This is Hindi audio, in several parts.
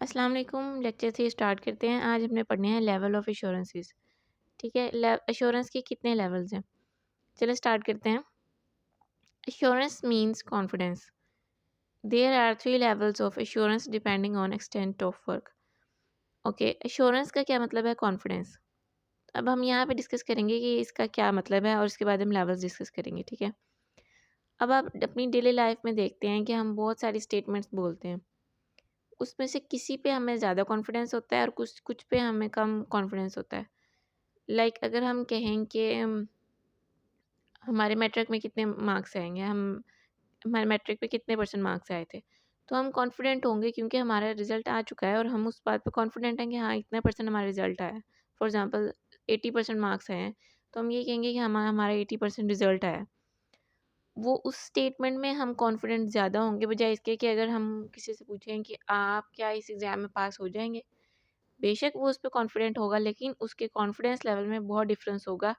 अस्सलाम वालेकुम। लेक्चर से स्टार्ट करते हैं। आज हमने पढ़ने हैं लेवल ऑफ एश्योरेंसेस। ठीक है, एश्योरेंस के कितने लेवल्स हैं? चलो स्टार्ट करते हैं। Assurance means confidence. There are 3 levels of assurance depending on extent of work. Okay, assurance का क्या मतलब है? कॉन्फिडेंस। अब हम यहाँ पे डिस्कस करेंगे कि इसका क्या मतलब है और उसके बाद हम लेवल्स डिस्कस करेंगे। ठीक है, अब आप अपनी डेली लाइफ में देखते हैं कि हम बहुत सारी स्टेटमेंट्स बोलते हैं। उसमें से किसी पे हमें ज़्यादा कॉन्फिडेंस होता है और कुछ कुछ पे हमें कम कॉन्फिडेंस होता है। अगर हम कहें कि हमारे मैट्रिक में कितने मार्क्स आएँगे, हम हमारे मैट्रिक पे कितने परसेंट मार्क्स आए थे, तो हम कॉन्फिडेंट होंगे क्योंकि हमारा रिज़ल्ट आ चुका है और हम उस बात पे कॉन्फिडेंट हैं कि हाँ, इतने परसेंट हमारा रिज़ल्ट आया है। फॉर एग्ज़ाम्पल 80% मार्क्स आए हैं, तो हम ये कहेंगे कि हमारा 80% रिज़ल्ट आया है। वो उस स्टेटमेंट में हम कॉन्फिडेंट ज़्यादा होंगे बजाय इसके कि अगर हम किसी से पूछें कि आप क्या इस एग्ज़ाम में पास हो जाएँगे? बेशक वो उस पे कॉन्फिडेंट होगा लेकिन उसके कॉन्फिडेंस लेवल में बहुत डिफ़रेंस होगा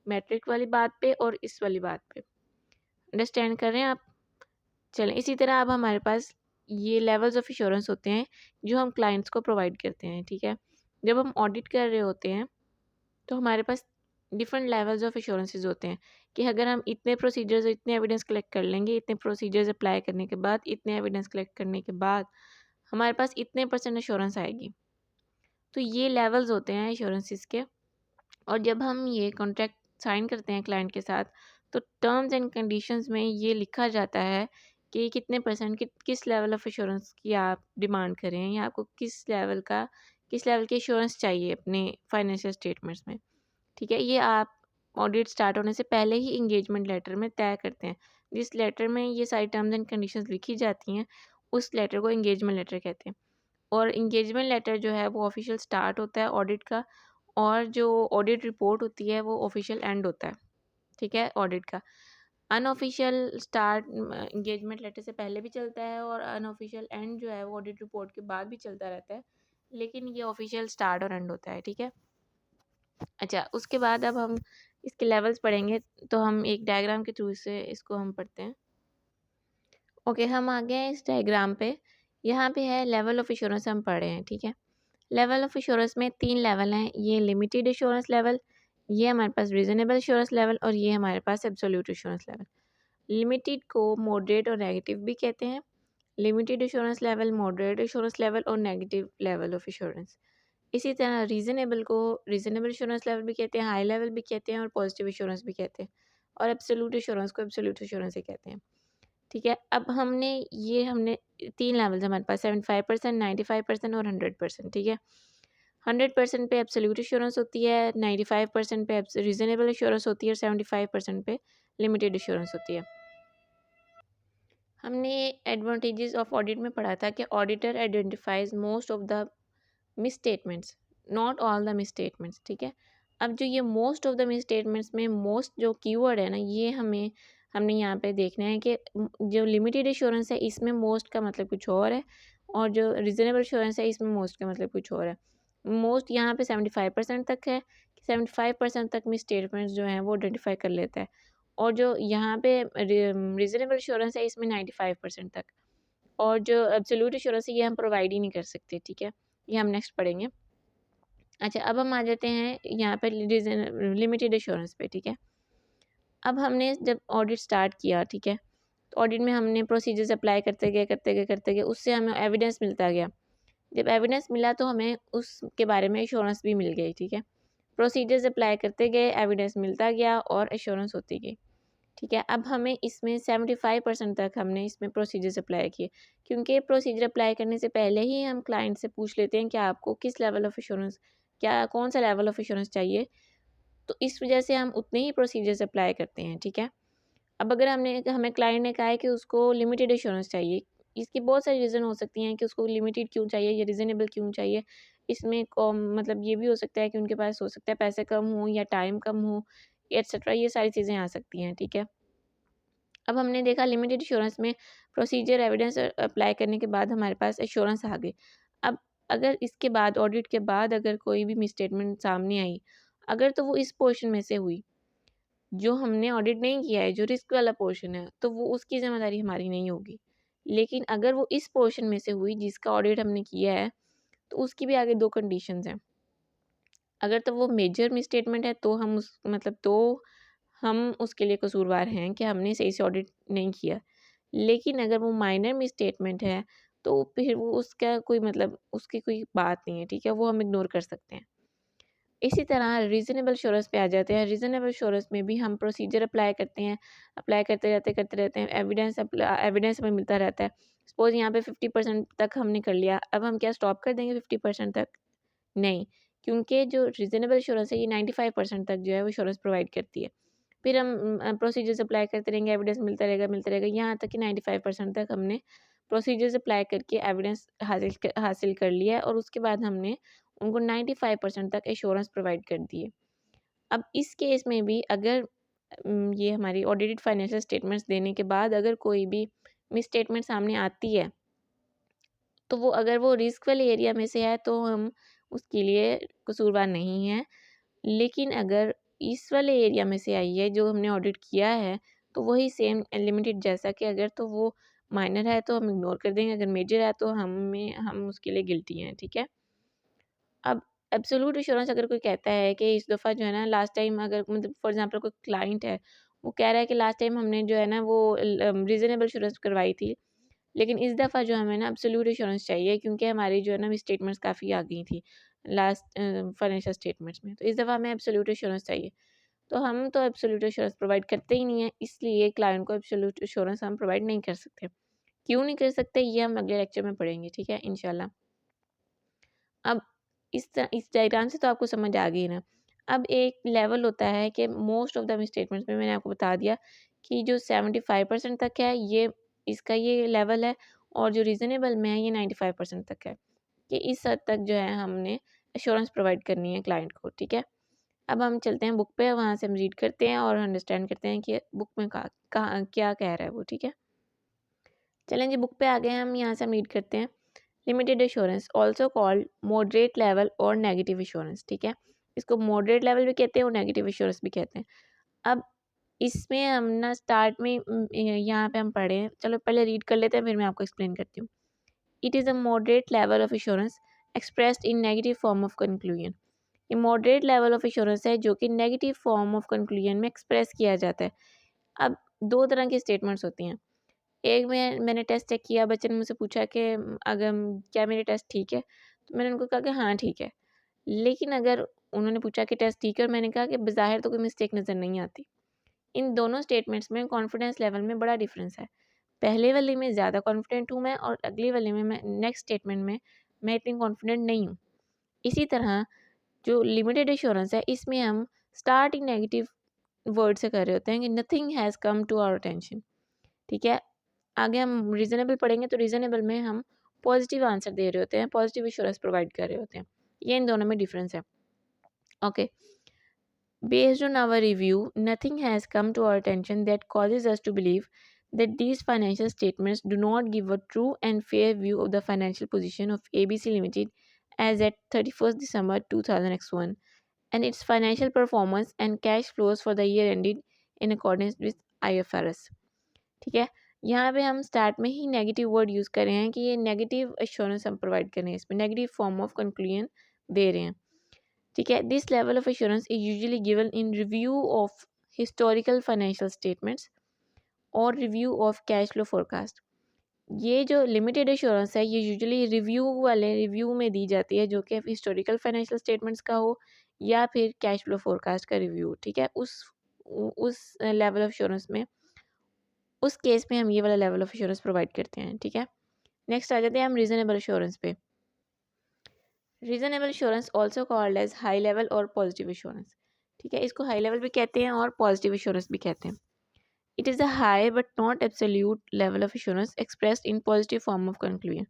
मैट्रिक वाली बात पे और इस वाली बात पे। अंडरस्टैंड कर रहे हैं आप? चलें, इसी तरह अब हमारे पास ये लेवल्स ऑफ एश्योरेंस होते हैं जो हम क्लाइंट्स को प्रोवाइड करते हैं, ठीक है? जब हम ऑडिट कर रहे होते हैं तो हमारे पास डिफरेंट लेवल्स ऑफ एश्योरेंसेस होते हैं कि अगर हम इतने प्रोसीजर्स और इतने एविडेंस कलेक्ट कर लेंगे, इतने प्रोसीजर्स अप्लाई करने के बाद, इतने एविडेंस कलेक्ट करने के बाद हमारे पास इतने परसेंट एश्योरेंस आएगी। तो ये लेवल्स होते हैं एश्योरेंसेस के। और जब हम ये कॉन्ट्रैक्ट साइन करते हैं क्लाइंट के साथ, तो टर्म्स एंड कंडीशंस में ये लिखा जाता है कि कितने परसेंट किस लेवल ऑफ एश्योरेंस की आप डिमांड कर रहे हैं या आपको किस लेवल की एश्योरेंस चाहिए अपने फाइनेंशियल स्टेटमेंट्स में। ठीक है, ये आप ऑडिट स्टार्ट होने से पहले ही इंगेजमेंट लेटर में तय करते हैं। जिस लेटर में ये सारी टर्म्स एंड कंडीशंस लिखी जाती हैं, उस लेटर को इंगेजमेंट लेटर कहते हैं। और इंगेजमेंट लेटर जो है वो ऑफिशियल स्टार्ट होता है ऑडिट का, और जो ऑडिट रिपोर्ट होती है वो ऑफिशियल एंड होता है। ठीक है, ऑडिट का अनऑफिशियल स्टार्ट इंगेजमेंट लेटर से पहले भी चलता है और अनऑफिशियल एंड जो है वो ऑडिट रिपोर्ट के बाद भी चलता रहता है, लेकिन ये ऑफिशियल स्टार्ट और एंड होता है। ठीक है, अच्छा, उसके बाद अब हम इसके लेवल्स पढ़ेंगे, तो हम एक डायग्राम के थ्रू से इसको हम पढ़ते हैं। ओके, हम आ गए हैं इस डायग्राम पे। यहाँ पे है लेवल ऑफ एश्योरेंस हम पढ़ रहे हैं। ठीक है, लेवल ऑफ एश्योरेंस में 3 लेवल हैं। ये लिमिटेड एश्योरेंस लेवल, ये हमारे पास रीज़नेबल एश्योरेंस लेवल और ये हमारे पास एब्सोल्यूट एश्योरेंस लेवल। लिमिटेड को मॉडरेट और नेगेटिव भी कहते हैं। Limited assurance level, moderate assurance level और नेगेटिव लेवल ऑफ एश्योरेंस। इसी तरह रीज़नेबल को रीज़नेबल एश्योरेंस लेवल भी कहते हैं, हाई लेवल भी कहते हैं और पॉजिटिव एश्योरेंस भी कहते हैं, और एब्सोल्यूट एश्योरेंस को एब्सोल्यूट एश्योरेंस ही कहते हैं। ठीक है, अब हमने 3 लेवल्स हमारे पास 75%, 95% और 100%। ठीक है, 100% पे एब्सोल्यूट एश्योरेंस होती है, 95% पे रीज़नेबल एश्योरेंस होती है और 75% पे लिमिटेड एश्योरेंस होती है। हमने एडवांटेजेस ऑफ ऑडिट में पढ़ा था कि auditor identifies most of the misstatements, not all the misstatements. ठीक है, अब जो ये मोस्ट ऑफ द मिसस्टेटमेंट्स में मोस्ट जो कीवर्ड है ना, ये हमने यहाँ पे देखना है कि जो लिमिटेड एश्योरेंस है इसमें मोस्ट का मतलब कुछ और है, और जो रीजनेबल एश्योरेंस है इसमें मोस्ट का मतलब कुछ और है। मोस्ट यहाँ पे 75% तक है, 75% तक मिसस्टेटमेंट्स जो हैं वो आइडेंटिफाई कर लेता है, और जो यहाँ पे रीजनेबल एश्योरेंस है इसमें 95% तक, और जो एब्सोल्यूट एश्योरेंस है ये हम प्रोवाइड ही नहीं कर सकते। ठीक है, ये हम नेक्स्ट पढ़ेंगे। अच्छा, अब हम आ जाते हैं यहाँ पे लिमिटेड एश्योरेंस पे। ठीक है, अब हमने जब ऑडिट स्टार्ट किया, ठीक है, तो ऑडिट में हमने प्रोसीजर्स अप्लाई करते गए उससे हमें एविडेंस मिलता गया। जब एविडेंस मिला तो हमें उसके बारे में एश्योरेंस भी मिल गई। ठीक है, प्रोसीजर्स अप्लाई करते गए, एविडेंस मिलता गया और एश्योरेंस होती गई। ठीक है, अब हमें इसमें 75% तक हमने इसमें प्रोसीजर्स अप्लाई किए, क्योंकि प्रोसीजर अप्लाई करने से पहले ही हम क्लाइंट से पूछ लेते हैं कि आपको किस लेवल ऑफ एश्योरेंस, क्या कौन सा लेवल ऑफ एश्योरेंस चाहिए, तो इस वजह से हम उतने ही प्रोसीजर्स अप्लाई करते हैं। ठीक है, अब अगर हमें क्लाइंट ने कहा है कि उसको लिमिटेड एश्योरेंस चाहिए, इसकी बहुत सारी रीज़न हो सकती हैं कि उसको लिमिटेड क्यों चाहिए या रीज़नेबल क्यों चाहिए। इसमें मतलब ये भी हो सकता है कि उनके पास हो सकता है पैसे कम हो या टाइम कम हो, एट्सेट्रा, ये सारी चीज़ें आ सकती हैं। ठीक है, अब हमने देखा लिमिटेड एश्योरेंस में प्रोसीजर एविडेंस अप्लाई करने के बाद हमारे पास एश्योरेंस आ गई। अब अगर इसके बाद ऑडिट के बाद अगर कोई भी मिसस्टेटमेंट सामने आई, अगर तो वो इस पोर्शन में से हुई जो हमने ऑडिट नहीं किया है, जो रिस्क वाला पोर्शन है, तो वो उसकी ज़िम्मेदारी हमारी नहीं होगी। लेकिन अगर वो इस पोर्शन में से हुई जिसका ऑडिट हमने किया है तो उसकी भी आगे 2 कंडीशंस हैं। अगर तो वो मेजर मिसस्टेटमेंट है तो हम उस मतलब तो हम उसके लिए कसूरवार हैं कि हमने सही से ऑडिट नहीं किया। लेकिन अगर वो माइनर मिसस्टेटमेंट है तो फिर वो उसका कोई मतलब उसकी कोई बात नहीं है, ठीक है? वो हम इग्नोर कर सकते हैं। इसी तरह रीज़नेबल एश्योरेंस पे आ जाते हैं। रीज़नेबल एश्योरेंस में भी हम प्रोसीजर अप्लाई करते हैं, अप्लाई करते रहते हैं, एविडेंस हमें मिलता रहता है। सपोज़ यहाँ पे 50% तक हमने कर लिया, अब हम क्या स्टॉप कर देंगे 50% तक? नहीं, क्योंकि जो रीज़नेबल एश्योरेंस है ये 95% तक जो है वो एश्योरेंस प्रोवाइड करती है। फिर हम प्रोसीजर्स अप्लाई करते रहेंगे, एविडेंस मिलता रहेगा, यहाँ तक कि 95% तक हमने प्रोसीजर्स अप्लाई करके एविडेंस हासिल कर लिया है और उसके बाद हमने उनको 95% तक एश्योरेंस प्रोवाइड कर दी है। अब इस केस में भी अगर ये हमारी ऑडिटेड फाइनेंशियल स्टेटमेंट्स देने के बाद अगर कोई भी मिसस्टेटमेंट सामने आती है, तो वो अगर वो रिस्क वाले एरिया में से है तो हम उसके लिए कसूरवार नहीं हैं। लेकिन अगर इस वाले एरिया में से आई है जो हमने ऑडिट किया है, तो वही सेम लिमिटेड जैसा कि अगर तो वो माइनर है तो हम इग्नोर कर देंगे, अगर मेजर है तो हम उसके लिए गिल्टी हैं, ठीक है? अब एब्सोल्यूट एश्योरेंस अगर कोई कहता है कि इस दफ़ा जो है ना लास्ट टाइम अगर मतलब फॉर एग्ज़ाम्पल कोई क्लाइंट है, वो कह रहा है कि लास्ट टाइम हमने जो है ना वो रीज़नेबल एश्योरेंस करवाई थी, लेकिन इस दफ़ा जो हमें ना एब्सोल्यूट एश्योरेंस चाहिए क्योंकि हमारी जो है ना स्टेटमेंट्स काफ़ी आ गई थी लास्ट फाइनेंशियल स्टेटमेंट्स में, तो इस दफ़ा हमें एब्सोल्यूट एश्योरेंस चाहिए। तो हम तो एब्सोल्यूट एश्योरेंस प्रोवाइड करते ही नहीं है, इसलिए क्लाइंट को एब्सोल्यूट एश्योरेंस हम प्रोवाइड नहीं कर सकते। क्यों नहीं कर सकते ये हम अगले लेक्चर में पढ़ेंगे, ठीक है? इंशाल्लाह। अब इस डायग्राम से तो आपको समझ आ गई ना। अब एक लेवल होता है कि मोस्ट ऑफ द स्टेटमेंट्स में मैंने आपको बता दिया कि जो 75% तक है ये इसका ये लेवल है और जो रीज़नेबल में है ये 95% तक है, कि इस हद तक जो है हमने एश्योरेंस प्रोवाइड करनी है क्लाइंट को, ठीक है? अब हम चलते हैं बुक पे, वहाँ से हम रीड करते हैं और अंडरस्टैंड करते हैं कि बुक में कहाँ क्या कह रहा है वो, ठीक है? चलें जी, बुक पे आ गए हैं हम, यहाँ से हम रीड करते हैं। Limited assurance also called moderate level और नेगेटिव एश्योरेंस, ठीक है? इसको मॉडरेट लेवल भी कहते हैं और नेगेटिव एश्योरेंस भी कहते हैं। अब इसमें हम ना स्टार्ट में यहाँ पे हम पढ़े हैं, चलो पहले रीड कर लेते हैं फिर मैं आपको एक्सप्लेन करती हूँ। It is a moderate level of assurance expressed in negative form of conclusion. ये मॉडरेट लेवल ऑफ एश्योरेंस है जो कि नेगेटिव फॉर्म ऑफ कंक्लूजन में एक्सप्रेस किया जाता है। अब 2 तरह की स्टेटमेंट्स होती हैं। एक में मैंने टेस्ट चेक किया, बच्चे ने मुझसे पूछा कि अगर क्या मेरे टेस्ट ठीक है? तो मैंने उनको कहा कि हाँ, ठीक है। लेकिन अगर उन्होंने पूछा कि टेस्ट ठीक है और मैंने कहा कि बज़ाहिर तो कोई मिस्टेक नज़र नहीं आती। इन दोनों स्टेटमेंट्स में कॉन्फिडेंस लेवल में बड़ा डिफरेंस है। पहले वाले में ज़्यादा कॉन्फिडेंट हूँ मैं और अगली वाले में मैं नेक्स्ट स्टेटमेंट में मैं इतनी कॉन्फिडेंट नहीं हूँ। इसी तरह जो लिमिटेड एश्योरेंस है इसमें हम स्टार्टिंग नेगेटिव वर्ड से कर रहे होते हैं कि nothing has come to our attention, ठीक है? आगे हम रीज़नेबल पढ़ेंगे तो रीज़नेबल में हम पॉजिटिव आंसर दे रहे होते हैं, पॉजिटिव एश्योरेंस प्रोवाइड कर रहे होते हैं। ये इन दोनों में डिफरेंस है। Okay, based on our review, nothing has come to our attention that causes us to believe that these financial statements do not give a true and fair view of the financial position of ABC Limited as at 31st December 2001 and its financial performance and cash flows for the year ended in accordance with IFRS, ठीक है? यहाँ पे हम स्टार्ट में ही नेगेटिव वर्ड यूज़ कर रहे हैं कि ये नेगेटिव एश्योरेंस हम प्रोवाइड कर रहे हैं, इसमें नेगेटिव फॉर्म ऑफ कंक्लूजन दे रहे हैं, ठीक है? This level of assurance is usually given in review of historical financial statements और review of cash flow forecast. ये जो लिमिटेड एश्योरेंस है ये यूजुअली रिव्यू में दी जाती है जो कि हिस्टोरिकल फाइनेंशियल स्टेटमेंट्स का हो या फिर कैश फ्लो फोरकास्ट का रिव्यू, ठीक है? उस लेवल ऑफ एश्योरेंस में उस केस में हम ये वाला लेवल ऑफ एश्योरेंस प्रोवाइड करते हैं, ठीक है? नेक्स्ट आ जाते हैं हम रीजनेबल एश्योरेंस पे। Reasonable assurance also called as high level और पॉजिटिव एश्योरेंस, ठीक है? इसको हाई लेवल भी कहते हैं और पॉजिटिव एश्योरेंस भी कहते हैं। It is a high but not absolute level of assurance expressed in positive form of conclusion.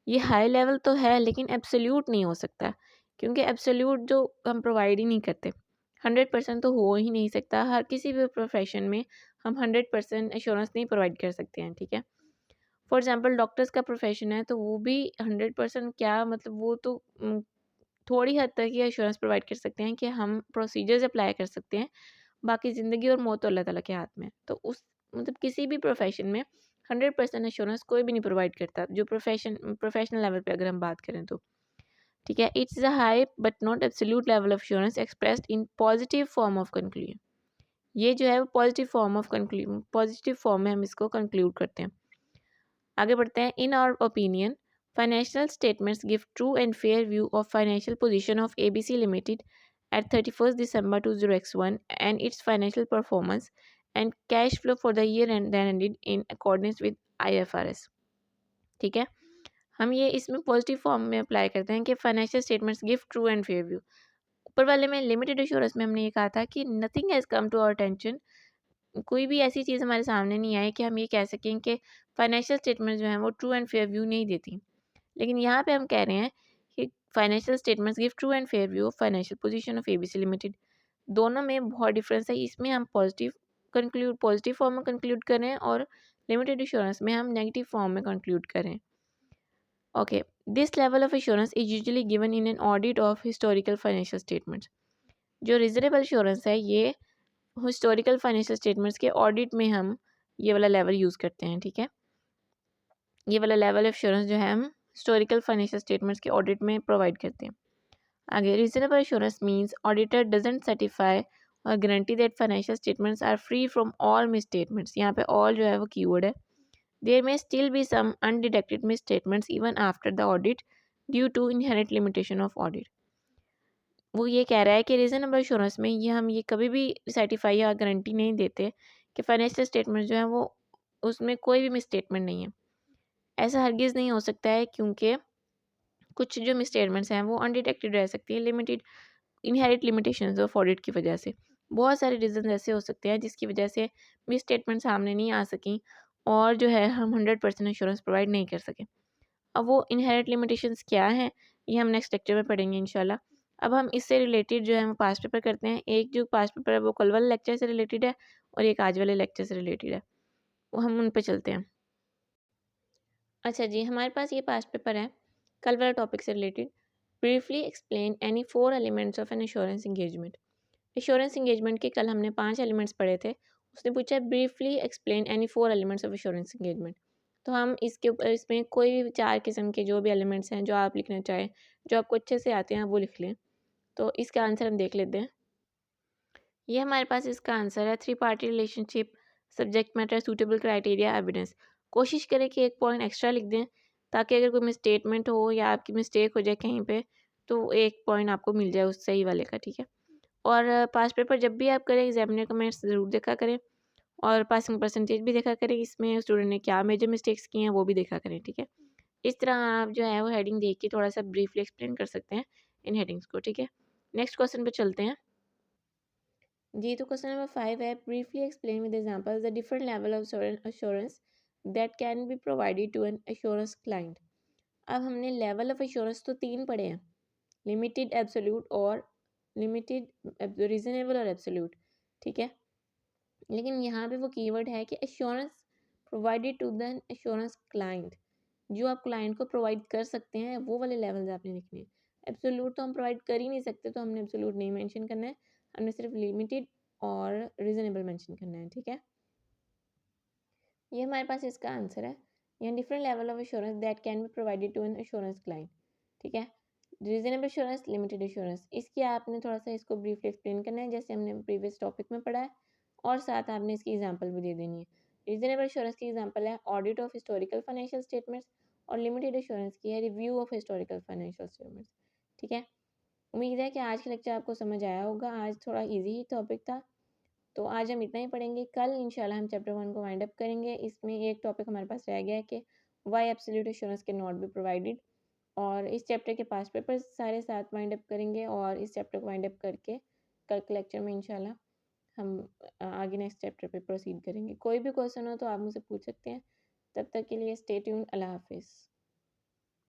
ये हाई लेवल तो है लेकिन एब्सोल्यूट नहीं हो सकता, क्योंकि एब्सोल्यूट जो हम प्रोवाइड ही नहीं करते। 100% तो हो ही नहीं सकता, हर किसी भी प्रोफेशन में हम 100% एश्योरेंस नहीं प्रोवाइड कर सकते हैं, ठीक है? फॉर एग्जांपल डॉक्टर्स का प्रोफेशन है तो वो भी 100% क्या मतलब वो तो थोड़ी हद तक ये एश्योरेंस प्रोवाइड कर सकते हैं कि हम प्रोसीजर्स अप्लाई कर सकते हैं, बाकी ज़िंदगी और मौत तो अल्लाह ताला के हाथ में है। तो उस मतलब किसी भी प्रोफेशन में 100% एश्योरेंस कोई भी नहीं प्रोवाइड करता, जो प्रोफेशनल लेवल पे अगर हम बात करें तो, ठीक है। It's a high but not absolute level of assurance expressed in positive form of conclusion. ये जो है वो पॉजिटिव फॉर्म में हम इसको कंक्लूड करते हैं। आगे बढ़ते हैं। In our opinion financial statements give true and fair view of financial position of ABC limited at 31st December 2001 and its financial performance and cash flow for the year and then ended in accordance with IFRS। ठीक है, हम ये इसमें पॉजिटिव फॉर्म में अप्लाई करते हैं कि financial statements give true and fair view. ऊपर वाले में लिमिटेड एश्योरेंस में हमने ये कहा था कि nothing has come to our attention, कोई भी ऐसी चीज़ हमारे सामने नहीं आई कि हम ये कह सकें कि फाइनेंशियल स्टेटमेंट जो हैं वो ट्रू एंड फेयर व्यू नहीं देती। लेकिन यहाँ पे हम कह रहे हैं कि financial statements give true and fair view of financial position of ABC limited. दोनों में बहुत डिफरेंस है। इसमें हम पॉजिटिव फॉर्म में कंक्लूड करें और लिमिटेड एश्योरेंस में हम नेगेटिव फॉर्म में कंक्लूड करें। Okay, this level of assurance is usually given in an audit of historical financial statements. जो रिजनेबल एश्योरेंस है ये हिस्टोरिकल फाइनेंशियल स्टेटमेंट्स के ऑडिट में हम ये वाला लेवल यूज़ करते हैं, ठीक है। ये वाला लेवल ऑफ एश्योरेंस जो है हम हिस्टोरिकल फाइनेंशियल स्टेटमेंट्स के ऑडिट में प्रोवाइड करते हैं। आगे, reasonable assurance means auditor doesn't certify और guarantee that financial statements are free from all misstatements. यहाँ पे ऑल जो है वो कीवर्ड है। There may still be some undetected misstatements even after the audit due to inherent limitation of audit. वो ये कह रहा है कि रीजनेबल एश्योरेंस में हम ये कभी भी सर्टिफाई या गारंटी नहीं देते कि फाइनेंशियल स्टेटमेंट जो है वो उसमें कोई भी मिसस्टेटमेंट नहीं है। ऐसा हरगिज़ नहीं हो सकता है, क्योंकि कुछ जो मिसस्टेटमेंट्स हैं वो अनडिटेक्टेड रह सकती हैं इनहेरिट लिमिटेशंस ऑफ ऑडिट की वजह से। बहुत सारे रीज़न ऐसे हो सकते हैं जिसकी वजह से मिसस्टेटमेंट सामने नहीं आ सकें और जो है हम 100% इंश्योरेंस प्रोवाइड नहीं कर सकें। अब वो इनहेरिट लिमिटेशंस क्या हैं ये हम नेक्स्ट लेक्चर में पढ़ेंगे इंशाल्लाह। अब हम इससे रिलेटेड जो है हम पास्ट पेपर करते हैं। एक जो पास्ट पेपर है वो कल वाले लेक्चर से रिलेटेड है और एक आज वाले लेक्चर से रिलेटेड है, वो हम उन पे चलते हैं। अच्छा जी, हमारे पास ये पास्ट पेपर है कल वाला टॉपिक से related. Briefly explain any 4 elements of an insurance engagement. Insurance engagement के कल हमने 5 एलिमेंट्स पढ़े थे। उसने पूछा है briefly explain any 4 elements of insurance engagement. तो हम इसके ऊपर इसमें कोई भी 4 किस्म के जो भी एलिमेंट्स हैं जो आप लिखना चाहें, जो आपको अच्छे से आते हैं, वो लिख लें। तो इसका आंसर हम देख लेते हैं। ये हमारे पास इसका आंसर है 3 party relationship, subject matter, suitable criteria, evidence. कोशिश करें कि एक पॉइंट एक्स्ट्रा लिख दें ताकि अगर कोई मिसस्टेटमेंट हो या आपकी मिस्टेक हो जाए कहीं पे तो एक पॉइंट आपको मिल जाए उस सही वाले का, ठीक है। और पास पेपर जब भी आप करें एग्जामिनर कमेंट्स ज़रूर देखा करें और पासिंग परसेंटेज भी देखा करें, इसमें स्टूडेंट ने क्या मेजर मिस्टेक्स की हैं वो भी देखा करें, ठीक है। इस तरह आप जो है वो हेडिंग देख के थोड़ा सा ब्रीफली एक्सप्लेन कर सकते हैं इन हेडिंग्स को, ठीक है। नेक्स्ट क्वेश्चन पे चलते हैं जी। तो क्वेश्चन नंबर 5 है briefly explain with examples the different level of assurance that can be provided to an assurance client. अब हमने लेवल ऑफ एश्योरेंस तो 3 पढ़े हैं, लिमिटेड, एब्सोल्यूट और लिमिटेड, रीजनेबल और एब्सोल्यूट, ठीक है। लेकिन यहाँ पे वो कीवर्ड है कि assurance provided to the assurance client. जो आप क्लाइंट को प्रोवाइड कर सकते हैं वो वाले लेवल्स आपने लिखने हैं। एब्सोल्यूट तो हम प्रोवाइड कर ही नहीं सकते, तो हमने एब्सोल्यूट नहीं मेंशन करना है, हमने सिर्फ लिमिटेड और रीजनेबल मेंशन करना है, ठीक है। ये हमारे पास इसका आंसर है। यहाँ different level of assurance that can be provided to an assurance client, ठीक है। रीजनेबल एश्योरेंस, लिमिटेड एश्योरेंस, इसकी आपने थोड़ा सा इसको ब्रीफली एक्सप्लेन करना है जैसे हमने प्रीवियस टॉपिक में पढ़ा है, और साथ आपने इसकी एग्जांपल भी दे देनी है। रीजनेबल एश्योरेंस की एग्जांपल है audit of historical financial statements और लिमिटेड एश्योरेंस की है review of historical financial statements, ठीक है। उम्मीद है कि आज का लेक्चर आपको समझ आया होगा। आज थोड़ा ईजी ही टॉपिक था, तो आज हम इतना ही पढ़ेंगे। कल इंशाल्लाह हम चैप्टर 1 को वाइंड अप करेंगे। इसमें एक टॉपिक हमारे पास रह गया है कि why absolute assurance can not be provided, और इस चैप्टर के पास पेपर सारे साथ वाइंड अप करेंगे और इस चैप्टर को वाइंड अप करके कल के लेक्चर में इंशाल्लाह हम आगे नेक्स्ट चैप्टर पे प्रोसीड करेंगे। कोई भी क्वेश्चन हो तो आप मुझसे पूछ सकते हैं। तब तक के लिए स्टे ट्यून्ड। अल्लाह हाफिज़।